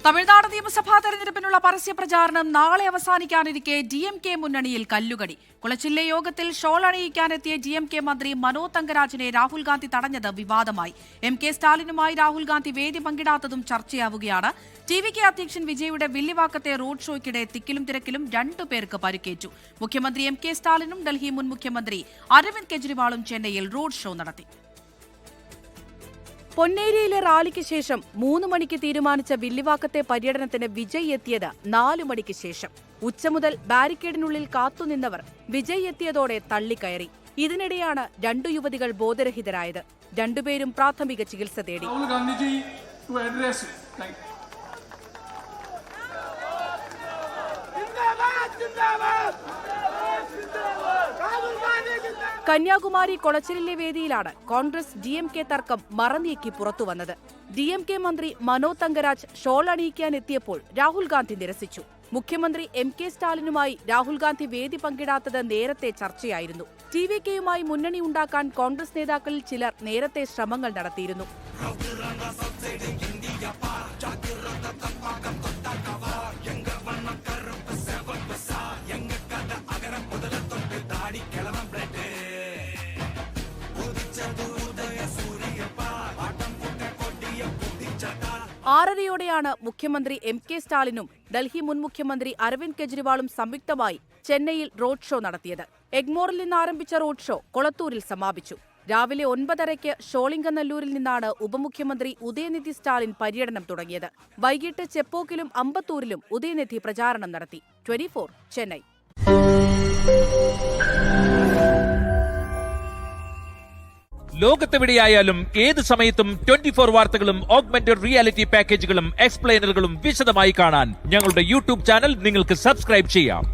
തമിഴ്നാട് നിയമസഭാ തെരഞ്ഞെടുപ്പിനുള്ള പരസ്യ പ്രചാരണം നാളെ അവസാനിക്കാനിരിക്കെ DMK മുന്നണിയിൽ കല്ലുകടി. കുളച്ചിലെ യോഗത്തിൽ ഷോൾ അണിയിക്കാനെത്തിയ DMK മന്ത്രി മനോ തങ്കരാജിനെ രാഹുൽ ഗാന്ധി തടഞ്ഞത് വിവാദമായി. MK സ്റ്റാലിനുമായി രാഹുൽ ഗാന്ധി വേദി പങ്കിടാത്തതും ചർച്ചയാവുകയാണ്. TVK അധ്യക്ഷൻ വിജയുടെ വില്ലിവാക്കത്തെ റോഡ് ഷോയ്ക്കിടെ തിക്കിലും തിരക്കിലും 2 പേർക്ക് പരിക്കേറ്റു. മുഖ്യമന്ത്രി MK സ്റ്റാലിനും ഡൽഹി മുൻ മുഖ്യമന്ത്രി അരവിന്ദ് കെജ്രിവാളും ചെന്നൈയിൽ റോഡ് ഷോ നടത്തി. പൊന്നേരിയിലെ റാലിക്ക് ശേഷം 3 മണിക്ക് തീരുമാനിച്ച വില്ലിവാക്കത്തെ പര്യടനത്തിന് വിജയ് എത്തിയത് 4 മണിക്ക് ശേഷം. ഉച്ച മുതൽ ബാരിക്കേഡിനുള്ളിൽ കാത്തുനിന്നവർ വിജയ് എത്തിയതോടെ തള്ളിക്കയറി. ഇതിനിടെയാണ് 2 യുവതികൾ ബോധരഹിതരായത്. 2 പേരും പ്രാഥമിക ചികിത്സ തേടി. കന്യാകുമാരി കൊളച്ചിലിലെ വേദിയിലാണ് കോൺഗ്രസ് DMK തർക്കം മറനീക്കി പുറത്തുവന്നത്. DMK മന്ത്രി മനോ തങ്കരാജ് ഷോൾ അണിയിക്കാനെത്തിയപ്പോൾ രാഹുൽ ഗാന്ധി നിരസിച്ചു. മുഖ്യമന്ത്രി MK സ്റ്റാലിനുമായി രാഹുൽ ഗാന്ധി വേദി പങ്കിടാത്തത് നേരത്തെ ചർച്ചയായിരുന്നു. TVKയുമായി മുന്നണി ഉണ്ടാക്കാൻ കോൺഗ്രസ് നേതാക്കളിൽ ചിലർ നേരത്തെ ശ്രമങ്ങൾ നടത്തിയിരുന്നു. ആറരയോടെയാണ് മുഖ്യമന്ത്രി MK സ്റ്റാലിനും ഡൽഹി മുൻ മുഖ്യമന്ത്രി അരവിന്ദ് കെജ്രിവാളും സംയുക്തമായി ചെന്നൈയിൽ റോഡ് ഷോ നടത്തിയത്. എഗ്മോറിൽ നിന്ന് ആരംഭിച്ച റോഡ് ഷോ കൊളത്തൂരിൽ സമാപിച്ചു. രാവിലെ 9:30 ഷോളിംഗനല്ലൂരിൽ നിന്നാണ് ഉപമുഖ്യമന്ത്രി ഉദയനിധി സ്റ്റാലിൻ പര്യടനം തുടങ്ങിയത്. വൈകിട്ട് ചെപ്പോക്കിലും അമ്പത്തൂരിലും ഉദയനിധി പ്രചാരണം നടത്തി. 24 ചെന്നൈ. ലോകത്തെവിടെയായാലും ഏത് സമയത്തും 24 വാർത്തകളും ഓഗ്മെന്റഡ് റിയാലിറ്റി പാക്കേജുകളും എക്സ്പ്ലെയിനറുകളും വിശദമായി കാണാൻ ഞങ്ങളുടെ YouTube ചാനൽ നിങ്ങൾക്ക് സബ്സ്ക്രൈബ് ചെയ്യാം.